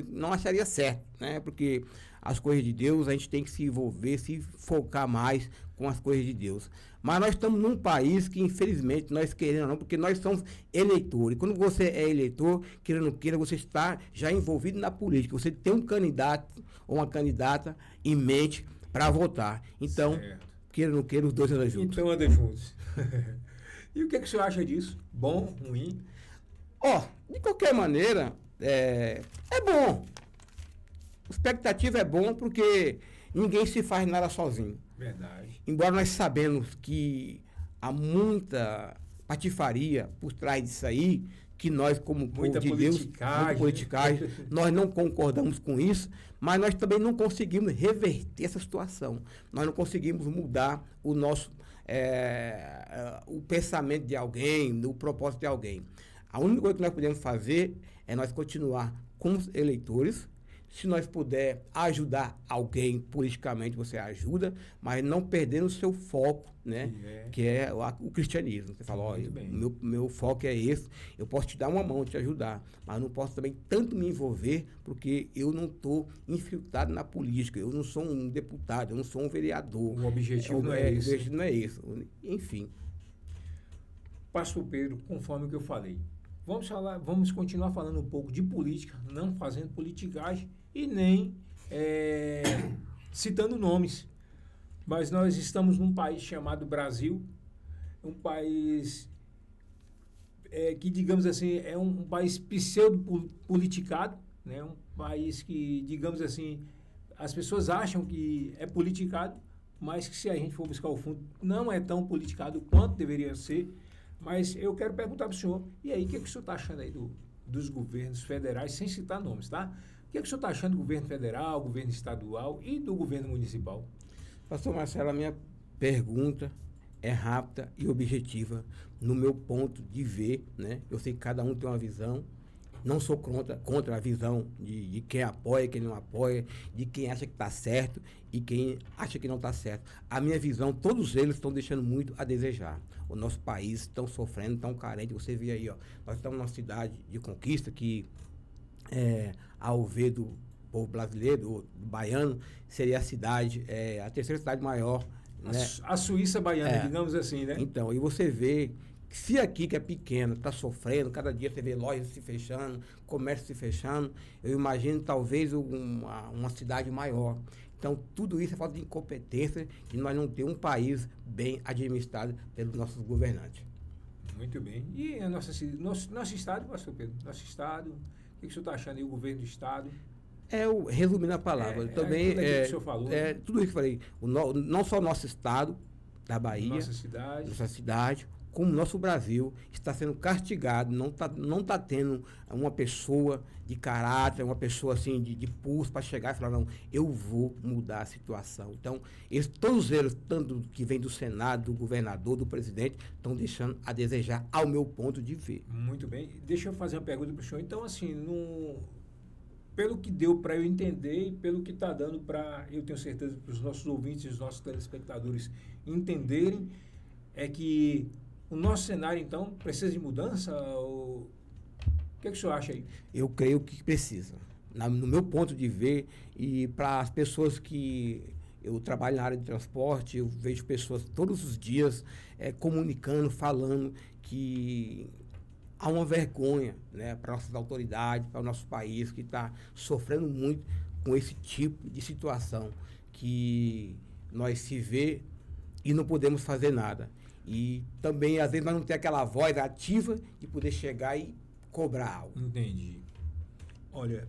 Speaker 2: não acharia certo, né? Porque as coisas de Deus, a gente tem que se envolver, se focar mais com as coisas de Deus. Mas nós estamos num país que, infelizmente, nós queremos ou não, porque nós somos eleitores. Quando você é eleitor, querendo ou não queira, você está já envolvido na política. Você tem um candidato ou uma candidata em mente para votar. Então, queira ou não queira, os dois andam juntos.
Speaker 1: Então andam juntos. E o que o senhor acha disso? Bom, ruim?
Speaker 2: De qualquer maneira, é bom. A expectativa é bom porque ninguém se faz nada sozinho.
Speaker 1: Verdade.
Speaker 2: Embora nós sabemos que há muita patifaria por trás disso aí, que nós, como povo de Deus, muita politicagem, nós não concordamos com isso, mas nós também não conseguimos reverter essa situação. Nós não conseguimos mudar o nosso o pensamento de alguém, o propósito de alguém. A única coisa que nós podemos fazer é nós continuar como eleitores, Se nós puder ajudar alguém politicamente, você ajuda, mas não perdendo o seu foco, né? Que é o cristianismo. Você fala, olha, meu foco é esse, eu posso te dar uma mão, te ajudar, mas não posso também tanto me envolver, porque eu não estou infiltrado na política, eu não sou um deputado, eu não sou um vereador.
Speaker 1: O objetivo não é esse.
Speaker 2: O objetivo não é esse. Enfim.
Speaker 1: Pastor Pedro, conforme o que eu falei, vamos continuar falando um pouco de política, não fazendo politicagem e nem citando nomes. Mas nós estamos num país chamado Brasil, um país que, digamos assim, é um país pseudo-politicado, né? Um país que, digamos assim, as pessoas acham que é politicado, mas que se a gente for buscar o fundo, não é tão politicado quanto deveria ser. Mas eu quero perguntar para o senhor, e aí, o que o senhor está achando aí dos governos federais, sem citar nomes, tá? O que o senhor está achando do governo federal, governo estadual e do governo municipal?
Speaker 2: Pastor Marcelo, a minha pergunta é rápida e objetiva no meu ponto de ver, né? Eu sei que cada um tem uma visão, não sou contra a visão de quem apoia, quem não apoia, de quem acha que está certo e quem acha que não está certo. A minha visão, todos eles estão deixando muito a desejar. O nosso país está sofrendo, tão carente. Você vê aí, ó, nós estamos numa cidade de Conquista que, ao ver do povo brasileiro, do baiano, seria a cidade, a terceira cidade maior. Né?
Speaker 1: A Suíça baiana, digamos assim, né?
Speaker 2: Então, e você vê que se aqui, que é pequeno, está sofrendo, cada dia você vê lojas se fechando, comércio se fechando, eu imagino talvez uma cidade maior. Então, tudo isso é falta de incompetência de nós não ter um país bem administrado pelos nossos governantes.
Speaker 1: Muito bem. E a nosso estado, pastor Pedro? Nosso estado, o que o senhor está achando aí, o governo do estado?
Speaker 2: Resumindo a palavra, também
Speaker 1: tudo que o senhor falou, né?
Speaker 2: Tudo isso que eu falei, não só o nosso estado da Bahia, nossa cidade, como o nosso Brasil está sendo castigado, não tá tendo uma pessoa de caráter, uma pessoa assim de pulso para chegar e falar, não, eu vou mudar a situação. Então, todos eles, tanto que vem do Senado, do governador, do presidente, estão deixando a desejar, ao meu ponto de ver.
Speaker 1: Muito bem. Deixa eu fazer uma pergunta para o senhor. Então, assim, pelo que deu para eu entender e pelo que está dando para, eu tenho certeza, para os nossos ouvintes e os nossos telespectadores entenderem, é que o nosso cenário, então, precisa de mudança? O que o senhor acha aí?
Speaker 2: Eu creio que precisa. No meu ponto de ver, e para as pessoas que... Eu trabalho na área de transporte, eu vejo pessoas todos os dias comunicando, falando que há uma vergonha, né, para nossas autoridades, para o nosso país, que está sofrendo muito com esse tipo de situação, que nós se vê e não podemos fazer nada. E também, às vezes, nós não temos aquela voz ativa de poder chegar e cobrar algo.
Speaker 1: Entendi. Olha,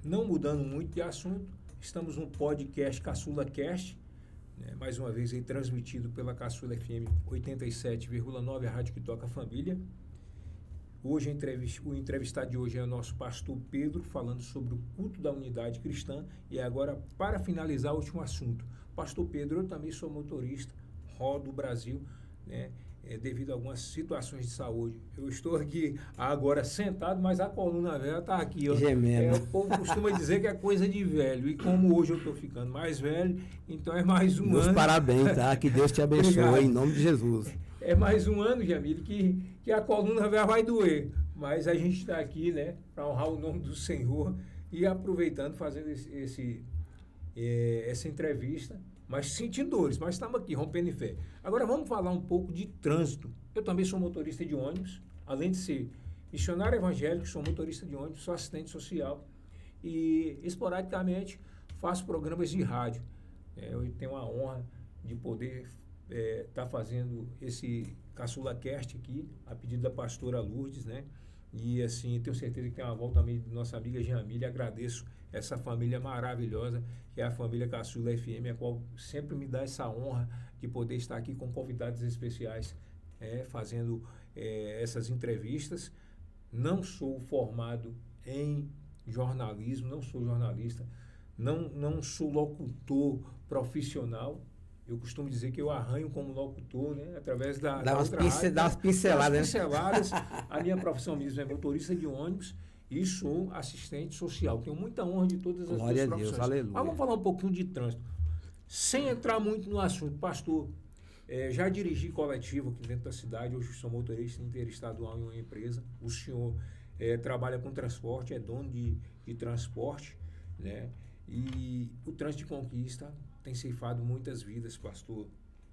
Speaker 1: não mudando muito de assunto, estamos no podcast Caçula Cast, né, mais uma vez aí transmitido pela Caçula FM 87,9, a rádio que toca a família. Hoje o entrevistado de hoje é o nosso pastor Pedro, falando sobre o culto da unidade cristã. E agora, para finalizar, o último assunto. Pastor Pedro, eu também sou motorista, rodo o Brasil, né, devido a algumas situações de saúde. Eu estou aqui agora sentado, mas a coluna velha está aqui. Ó. O povo costuma dizer que é coisa de velho. E como hoje eu estou ficando mais velho, então é mais um
Speaker 2: Meus
Speaker 1: ano.
Speaker 2: Parabéns, tá? Que Deus te abençoe,
Speaker 1: Obrigado.
Speaker 2: em nome de Jesus.
Speaker 1: É mais um ano, Jamile, que a coluna velha vai doer. Mas a gente está aqui, né, para honrar o nome do Senhor e aproveitando, fazendo essa entrevista, mas sentindo dores, mas estamos aqui, rompendo em fé. Agora vamos falar um pouco de trânsito. Eu também sou motorista de ônibus, além de ser missionário evangélico, sou motorista de ônibus, sou assistente social e esporadicamente faço programas de rádio. Eu tenho a honra de poder estar fazendo esse Caçula Cast aqui, a pedido da pastora Lourdes, né? E assim, tenho certeza que tem uma volta também de nossa amiga Jamile. Agradeço essa família maravilhosa, que é a família Caçula FM, a qual sempre me dá essa honra de poder estar aqui com convidados especiais, fazendo essas entrevistas. Não sou formado em jornalismo, não sou jornalista, não sou locutor profissional. Eu costumo dizer que eu arranho como locutor, né? Através da
Speaker 2: Dá umas pinceladas.
Speaker 1: A minha profissão mesmo é motorista de ônibus e sou assistente social. Tenho muita honra de todas as
Speaker 2: Glória
Speaker 1: duas
Speaker 2: a Deus,
Speaker 1: profissões.
Speaker 2: aleluia.
Speaker 1: Mas vamos falar um pouquinho de trânsito. Sem entrar muito no assunto, pastor, já dirigi coletivo aqui dentro da cidade, hoje sou motorista interestadual em uma empresa. O senhor trabalha com transporte, é dono de transporte, né? E o trânsito de conquista tem ceifado muitas vidas, pastor.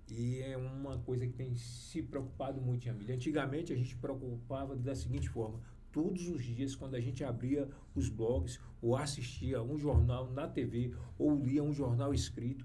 Speaker 1: E é uma coisa que tem se preocupado muito em família. Antigamente a gente preocupava da seguinte forma: todos os dias, quando a gente abria os blogs, ou assistia um jornal na TV, ou lia um jornal escrito,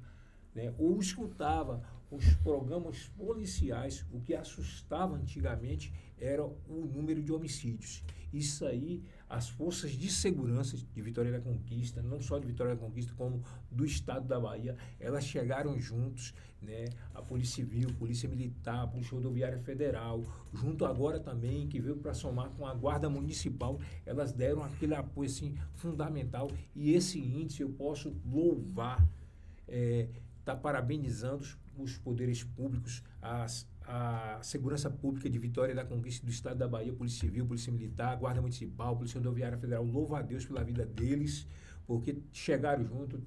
Speaker 1: né, ou escutava os programas policiais, o que assustava antigamente era o número de homicídios. Isso aí, as forças de segurança de Vitória da Conquista, não só de Vitória da Conquista, como do estado da Bahia, elas chegaram juntos, né? A Polícia Civil, Polícia Militar, a Polícia Rodoviária Federal, junto agora também, que veio para somar com a Guarda Municipal, elas deram aquele apoio assim, fundamental, e esse índice eu posso louvar, tá parabenizando os poderes públicos, a segurança pública de Vitória da Conquista do estado da Bahia, Polícia Civil, Polícia Militar, Guarda Municipal, Polícia Rodoviária Federal. Louvo a Deus pela vida deles, porque chegaram junto,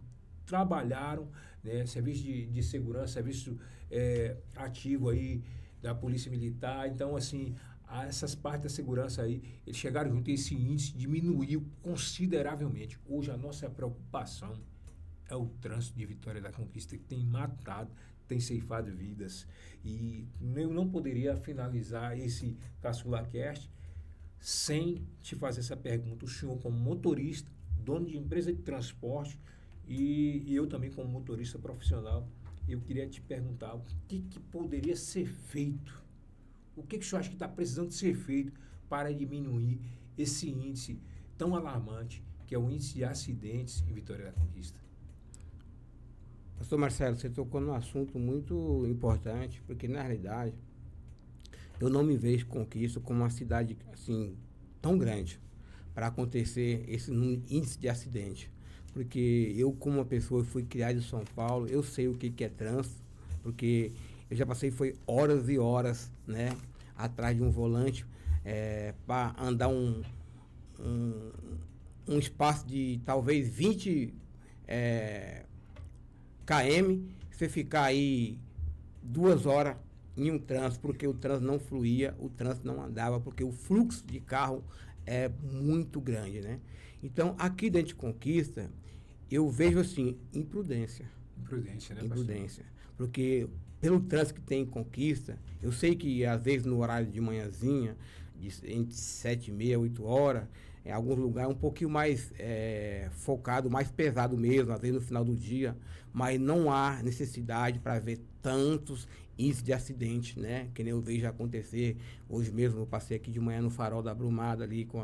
Speaker 1: trabalharam, né, serviço de segurança, serviço ativo aí da Polícia Militar. Então, assim, essas partes da segurança aí, eles chegaram junto e esse índice diminuiu consideravelmente. Hoje a nossa preocupação é o trânsito de Vitória da Conquista, que tem matado, tem ceifado vidas. E eu não poderia finalizar esse CaçulaCast sem te fazer essa pergunta. O senhor, como motorista, dono de empresa de transporte, e eu também como motorista profissional, eu queria te perguntar o que poderia ser feito, o que o senhor acha que está precisando ser feito para diminuir esse índice tão alarmante, que é o índice de acidentes em Vitória da Conquista?
Speaker 2: Pastor Marcelo, você tocou num assunto muito importante, porque na realidade eu não me vejo Conquista como uma cidade assim tão grande para acontecer esse índice de acidente. Porque eu, como uma pessoa que fui criada em São Paulo, eu sei o que é trânsito, porque eu já passei foi horas e horas, né, atrás de um volante para andar um espaço de talvez 20 km, você ficar aí 2 horas em um trânsito, porque o trânsito não fluía, o trânsito não andava, porque o fluxo de carro é muito grande, né? Então, aqui dentro de Conquista, eu vejo assim, imprudência.
Speaker 1: Imprudência, né,
Speaker 2: Imprudência. Porque pelo trânsito que tem em Conquista, eu sei que às vezes no horário de manhãzinha, entre 7h30 e 8 horas, em alguns lugares um pouquinho mais focado, mais pesado mesmo, às vezes no final do dia, mas não há necessidade para ver tantos índices de acidente, né? Que nem eu vejo acontecer. Hoje mesmo eu passei aqui de manhã no Farol da Brumada ali com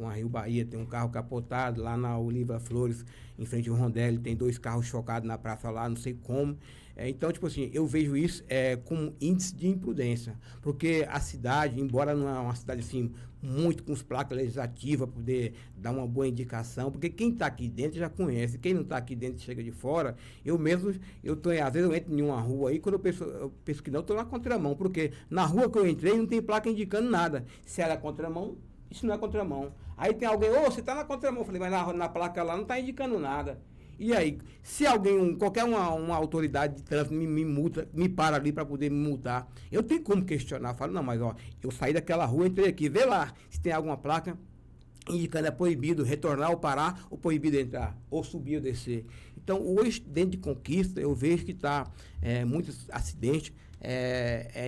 Speaker 2: a Rio Bahia, tem um carro capotado, lá na Oliva Flores, em frente ao Rondelli, tem 2 carros chocados na praça lá, não sei como. Então, tipo assim, eu vejo isso como índice de imprudência, porque a cidade, embora não é uma cidade assim, muito com as placas legislativas, para poder dar uma boa indicação, porque quem está aqui dentro já conhece, quem não está aqui dentro chega de fora. Eu mesmo, às vezes eu entro em uma rua aí, quando eu penso que não, eu estou na contramão, porque na rua que eu entrei não tem placa indicando nada. Se era contramão, isso não é contramão. Aí tem alguém, você está na contramão. Eu falei, mas na placa lá não está indicando nada. E aí, se alguém, qualquer uma autoridade de trânsito me multa, me para ali para poder me multar, eu tenho como questionar. Eu falo, não, mas eu saí daquela rua, entrei aqui, vê lá se tem alguma placa indicando é proibido retornar ou parar, ou proibido entrar, ou subir ou descer. Então, hoje, dentro de Conquista, eu vejo que está muitos acidentes,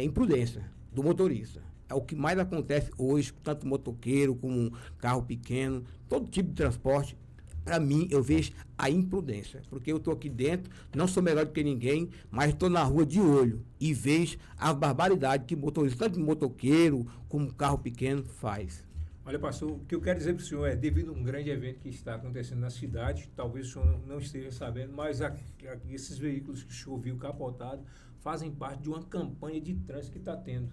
Speaker 2: imprudência do motorista. É o que mais acontece hoje, tanto motoqueiro como carro pequeno, todo tipo de transporte. Para mim, eu vejo a imprudência, porque eu estou aqui dentro, não sou melhor do que ninguém, mas estou na rua de olho e vejo a barbaridade que motorista, tanto motoqueiro como carro pequeno, faz.
Speaker 1: Olha, pastor, o que eu quero dizer para o senhor é, devido a um grande evento que está acontecendo na cidade, talvez o senhor não esteja sabendo, mas esses veículos que o senhor viu capotado fazem parte de uma campanha de trânsito que está tendo.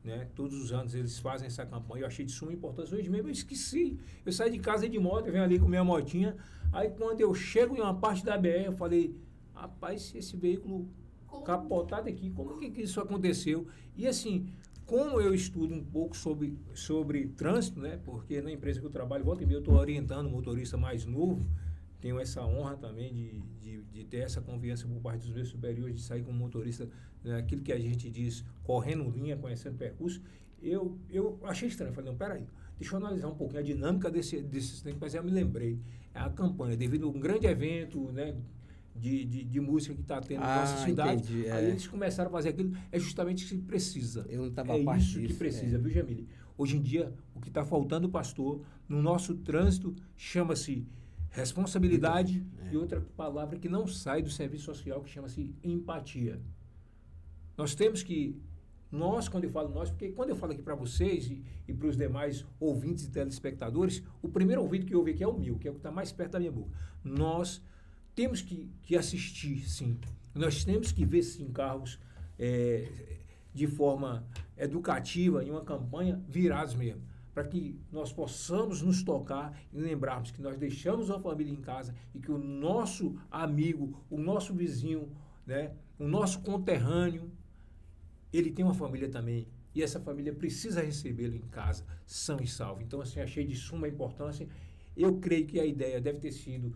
Speaker 1: Né? Todos os anos eles fazem essa campanha, eu achei de suma importância. Hoje mesmo eu esqueci, eu saí de casa de moto, eu venho ali com minha motinha, aí quando eu chego em uma parte da BR, eu falei, rapaz, esse veículo capotado aqui, como que isso aconteceu? E assim, como eu estudo um pouco sobre trânsito, né? Porque na empresa que eu trabalho, volta e meia, eu estou orientando um motorista mais novo, tenho essa honra também de ter essa confiança por parte dos meus superiores, de sair com um motorista, né, aquilo que a gente diz, correndo linha, conhecendo o percurso. Eu achei estranho, falei, não, peraí, deixa eu analisar um pouquinho a dinâmica desse tempo, mas eu me lembrei, a campanha, devido a um grande evento, né, de música que está tendo na nossa cidade,
Speaker 2: entendi,
Speaker 1: aí eles começaram a fazer aquilo, é justamente o que precisa.
Speaker 2: Eu não estava
Speaker 1: É isso que precisa, viu, Jamile? Hoje em dia, o que está faltando, pastor, no nosso trânsito, chama-se responsabilidade e outra palavra que não sai do serviço social, que chama-se empatia. Nós temos que, quando eu falo nós, porque quando eu falo aqui para vocês e para os demais ouvintes e telespectadores, o primeiro ouvido que ouve aqui é o meu, que é o que está mais perto da minha boca. Nós temos que assistir, sim. Nós temos que ver, sim, carros de forma educativa, em uma campanha, virados mesmo, para que nós possamos nos tocar e lembrarmos que nós deixamos a família em casa e que o nosso amigo, o nosso vizinho, né, o nosso conterrâneo, ele tem uma família também. E essa família precisa recebê-lo em casa, são e salvo. Então, assim, achei de suma importância. Eu creio que a ideia deve ter sido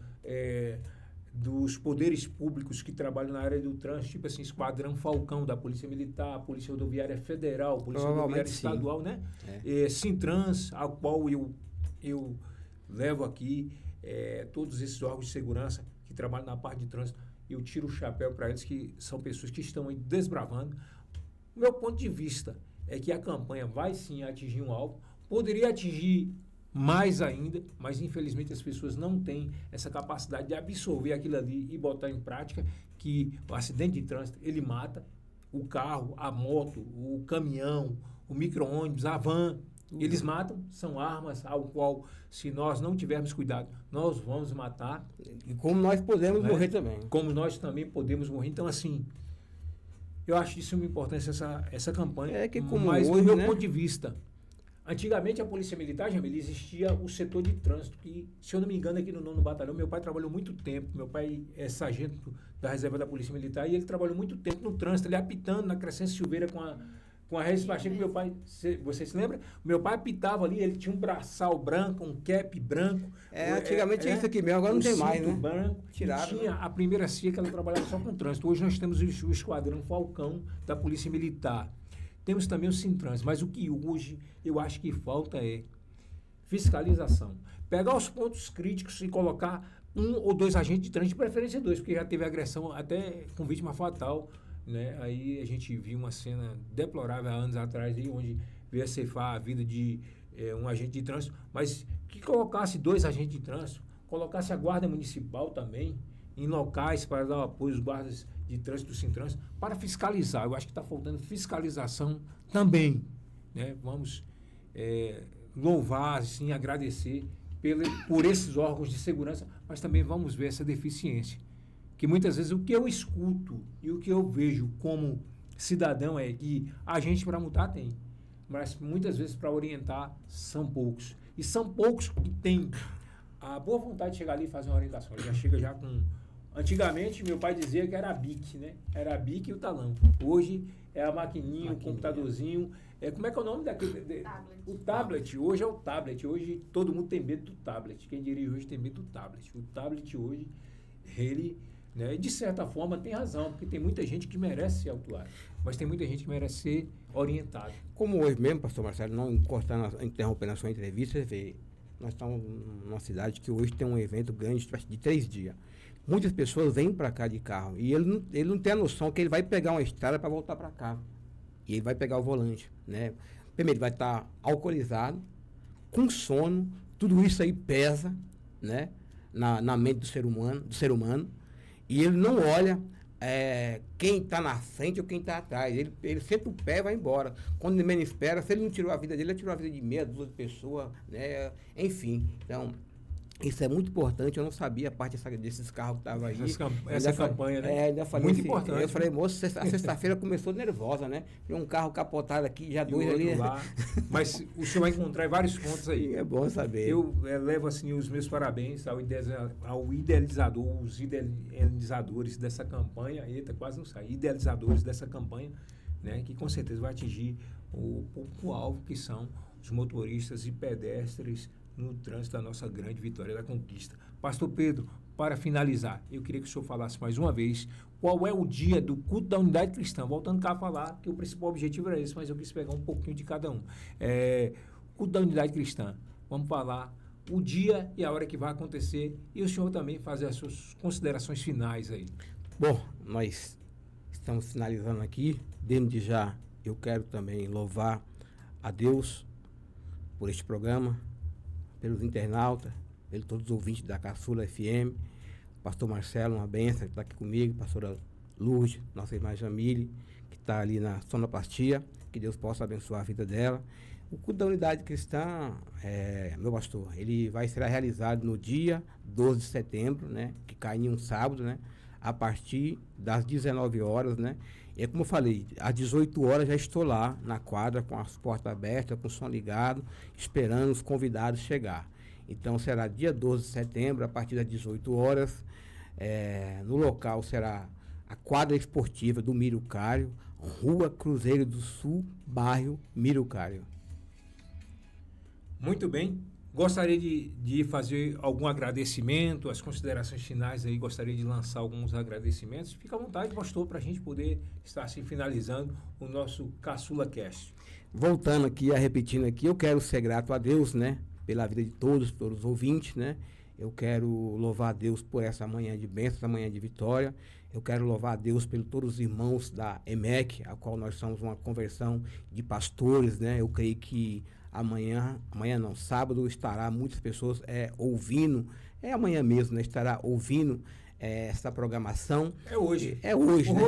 Speaker 1: dos poderes públicos que trabalham na área do trânsito, tipo assim, Esquadrão Falcão da Polícia Militar, Polícia Rodoviária Federal, Polícia Rodoviária Estadual, né? Sintrans, ao qual eu levo aqui todos esses órgãos de segurança que trabalham na parte de trânsito. Eu tiro o chapéu para eles, que são pessoas que estão aí desbravando. O meu ponto de vista é que a campanha vai sim atingir um alvo, poderia atingir mais ainda, mas infelizmente as pessoas não têm essa capacidade de absorver aquilo ali e botar em prática, que o acidente de trânsito, ele mata o carro, a moto, o caminhão, o micro-ônibus, a van, eles matam, são armas ao qual, se nós não tivermos cuidado, nós vamos matar.
Speaker 2: E como nós podemos morrer também.
Speaker 1: Como nós também podemos morrer. Então, assim, eu acho de suma importância essa campanha, mas
Speaker 2: hoje,
Speaker 1: do meu
Speaker 2: né?
Speaker 1: ponto de vista, antigamente a Polícia Militar, Jamil, existia o setor de trânsito, que, se eu não me engano, aqui no 9º Batalhão, meu pai trabalhou muito tempo, meu pai é sargento da reserva da Polícia Militar, e ele trabalhou muito tempo no trânsito, ele apitando na Crescência Silveira com a Regis Pacheco. Meu pai, você se lembra? Meu pai apitava ali, ele tinha um braçal branco, um cap branco.
Speaker 2: Antigamente tinha isso aqui mesmo, agora não tem mais, né?
Speaker 1: Branco.
Speaker 2: Tiraram,
Speaker 1: tinha a primeira CIA, que ela trabalhava só com trânsito. Hoje nós temos o Esquadrão Falcão da Polícia Militar. Temos também o Sintrans, mas o que hoje eu acho que falta é fiscalização. Pegar os pontos críticos e colocar 1 ou 2 agentes de trânsito, de preferência 2, porque já teve agressão até com vítima fatal, né? Aí a gente viu uma cena deplorável há anos atrás, aí, onde veio a ceifar a vida de um agente de trânsito, mas que colocasse 2 agentes de trânsito, colocasse a guarda municipal também em locais para dar apoio aos guardas de trânsito do Sintrans, para fiscalizar. Eu acho que está faltando fiscalização também, né? Vamos louvar, assim, agradecer por esses órgãos de segurança, mas também vamos ver essa deficiência, que muitas vezes o que eu escuto e o que eu vejo como cidadão é que a gente para mudar tem, mas muitas vezes para orientar são poucos. E são poucos que têm a boa vontade de chegar ali e fazer uma orientação. Ele já chega já com... Antigamente, meu pai dizia que era a BIC, né? Era a BIC e o talão. Hoje é a maquininha, o computadorzinho. Como é que é o nome daquele?
Speaker 3: Tablet.
Speaker 1: O tablet. Hoje é o tablet. Hoje todo mundo tem medo do tablet. Quem dirige hoje tem medo do tablet. O tablet hoje, ele, né, de certa forma, tem razão, porque tem muita gente que merece ser autuada, mas tem muita gente que merece ser orientada.
Speaker 2: Como hoje mesmo, pastor Marcelo, não interrompendo a sua entrevista, você vê, nós estamos numa cidade que hoje tem um evento grande de 3 dias. Muitas pessoas vêm para cá de carro e ele não tem a noção que ele vai pegar uma estrada para voltar para cá. E ele vai pegar o volante, né? Primeiro, ele vai estar alcoolizado, com sono, tudo isso aí pesa, né? Na mente do ser humano, e ele não olha quem está na frente ou quem está atrás. Ele senta o pé e vai embora. Quando ele menos espera, se ele não tirou a vida dele, ele tirou a vida de meia, 2 pessoas, né? Enfim, então... Isso é muito importante, eu não sabia a parte desses carros que estavam aí.
Speaker 1: Essa campanha, né?
Speaker 2: Ainda falei
Speaker 1: muito importante.
Speaker 2: Eu falei, moço, a sexta-feira começou nervosa, né? Tem um carro capotado aqui, já 2 ali.
Speaker 1: Lá. Mas o senhor vai encontrar vários pontos aí.
Speaker 2: É bom saber.
Speaker 1: Eu levo assim os meus parabéns ao idealizador, os idealizadores dessa campanha. Eita, quase não sai. Idealizadores dessa campanha, né? Que com certeza vai atingir o público-alvo, que são os motoristas e pedestres no trânsito da nossa grande Vitória da Conquista. Pastor Pedro, para finalizar, eu queria que o senhor falasse mais uma vez qual é o dia do culto da unidade cristã. Voltando cá a falar, que o principal objetivo era esse, mas eu quis pegar um pouquinho de cada um. Culto da unidade cristã. Vamos falar o dia e a hora que vai acontecer e o senhor também fazer as suas considerações finais aí.
Speaker 2: Bom, nós estamos finalizando aqui. Desde já, eu quero também louvar a Deus por este programa, pelos internautas, pelos todos os ouvintes da Caçula FM, pastor Marcelo, uma benção, que está aqui comigo, pastora Lourdes, nossa irmã Jamile, que está ali na sonoplastia, que Deus possa abençoar a vida dela. O culto da unidade cristã, meu pastor, ele vai ser realizado no dia 12 de setembro, né, que cai em um sábado, né, a partir das 19 horas, né. E como eu falei, às 18 horas já estou lá na quadra com as portas abertas, com o som ligado, esperando os convidados chegar. Então será dia 12 de setembro, a partir das 18 horas. No local será a quadra esportiva do Mirucário, Rua Cruzeiro do Sul, bairro Mirucário.
Speaker 1: Muito bem. Gostaria de fazer algum agradecimento, as considerações finais aí, gostaria de lançar alguns agradecimentos. Fica à vontade, pastor, para a gente poder estar assim finalizando o nosso Caçula Cast.
Speaker 2: Voltando aqui, repetindo aqui, eu quero ser grato a Deus, né, pela vida de todos os ouvintes, né. Eu quero louvar a Deus por essa manhã de bênção, essa manhã de vitória. Eu quero louvar a Deus pelos todos os irmãos da EMEC, a qual nós somos uma conversão de pastores, né. Eu creio que amanhã não, sábado estará muitas pessoas ouvindo, amanhã mesmo, né, estará ouvindo essa programação.
Speaker 1: É hoje.
Speaker 2: É hoje, né?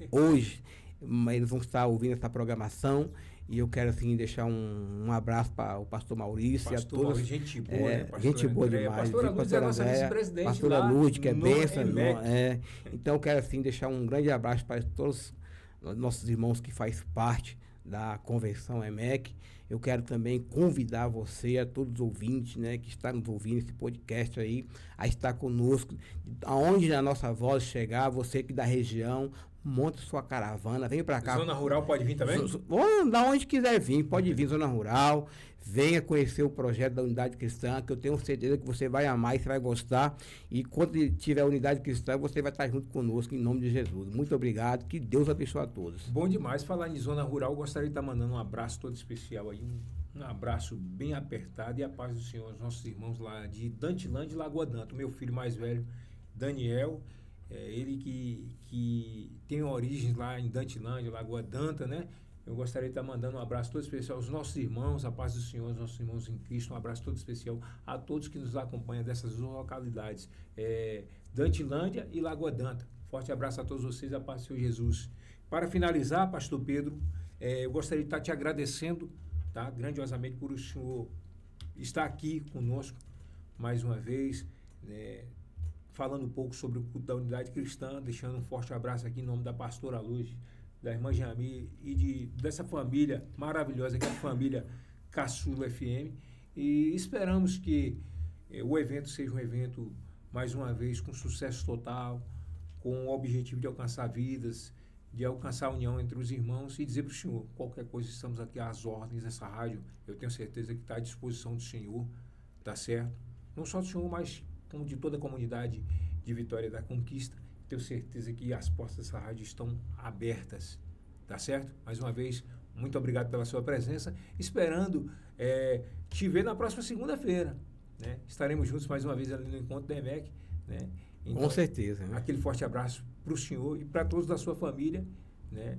Speaker 2: Hoje. Eles vão estar ouvindo essa programação e eu quero, assim, deixar um abraço para o pastor Maurício e a todos.
Speaker 1: Maurício, gente boa, né?
Speaker 2: Gente boa demais.
Speaker 1: Pastora Lourdes é a nossa vice-presidente.
Speaker 2: Pastora
Speaker 1: lá
Speaker 2: Lourdes, que é bênção.
Speaker 1: EMEC.
Speaker 2: Então, eu quero, assim, deixar um grande abraço para todos os nossos irmãos que fazem parte da Convenção EMEC. Eu quero também convidar você, a todos os ouvintes, né, que estão nos ouvindo esse podcast aí, a estar conosco. Aonde a nossa voz chegar, você que da região, monta sua caravana, vem para cá.
Speaker 1: Zona Rural pode vir também?
Speaker 2: Da onde quiser vir, pode vir, Zona Rural. Venha conhecer o projeto da Unidade Cristã, que eu tenho certeza que você vai amar e você vai gostar. E quando tiver a Unidade Cristã, você vai estar junto conosco, em nome de Jesus. Muito obrigado, que Deus abençoe a todos.
Speaker 1: Bom demais falar em Zona Rural. Gostaria de estar mandando um abraço todo especial aí, um abraço bem apertado e a paz do Senhor aos nossos irmãos lá de Dantilândia e Lagoa Danta. O meu filho mais velho, Daniel, ele que tem origens lá em Dantilândia, Lagoa Danta, né? Eu gostaria de estar mandando um abraço todo especial aos nossos irmãos, a paz do Senhor, aos nossos irmãos em Cristo, um abraço todo especial a todos que nos acompanham dessas duas localidades, Dantilândia e Lagoa Danta. Forte abraço a todos vocês, a paz do Senhor Jesus. Para finalizar, pastor Pedro, eu gostaria de estar te agradecendo, tá, grandiosamente por o senhor estar aqui conosco mais uma vez, né, falando um pouco sobre o culto da unidade cristã, deixando um forte abraço aqui em nome da pastora Luz, da irmã Jamile e dessa família maravilhosa que é a família Caçula FM, e esperamos que o evento seja um evento, mais uma vez, com sucesso total, com o objetivo de alcançar vidas, de alcançar a união entre os irmãos e dizer para o senhor, qualquer coisa, estamos aqui às ordens dessa rádio, eu tenho certeza que está à disposição do senhor, tá certo? Não só do senhor, mas como de toda a comunidade de Vitória da Conquista. Tenho certeza que as portas dessa rádio estão abertas, tá certo? Mais uma vez, muito obrigado pela sua presença, esperando te ver na próxima segunda-feira, né? Estaremos juntos mais uma vez ali no encontro da EMEC, né? Então,
Speaker 2: com certeza, né?
Speaker 1: Aquele forte abraço para o senhor e para todos da sua família, né?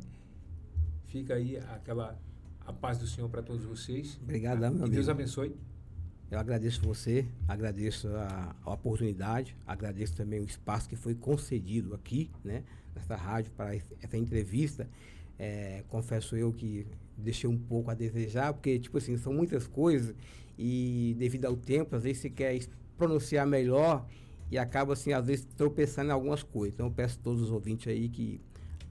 Speaker 1: Fica aí a paz do Senhor para todos vocês.
Speaker 2: Obrigado, meu amigo.
Speaker 1: Que Deus abençoe.
Speaker 2: Eu agradeço você, agradeço a oportunidade, agradeço também o espaço que foi concedido aqui, né, nessa rádio para essa entrevista. Confesso eu que deixei um pouco a desejar, porque, tipo assim, são muitas coisas e devido ao tempo, às vezes você quer pronunciar melhor e acaba, assim, às vezes tropeçando em algumas coisas. Então eu peço a todos os ouvintes aí que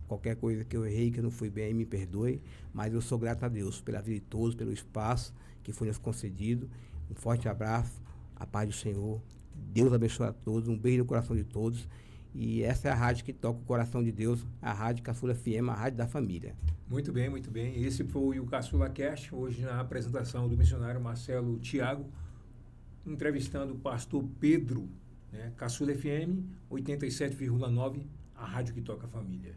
Speaker 2: qualquer coisa que eu errei, que eu não fui bem, me perdoe, mas eu sou grato a Deus pela vida de todos, pelo espaço que foi nos concedido. Um forte abraço, a paz do Senhor, Deus abençoe a todos, um beijo no coração de todos E essa é a rádio que toca o coração de Deus, a Rádio Caçula FM, a rádio da família.
Speaker 1: Muito bem, muito bem. Esse foi o Caçula Cast, hoje na apresentação do missionário Marcelo Thiago, entrevistando o pastor Pedro, né? Caçula FM 87,9, a rádio que toca a família.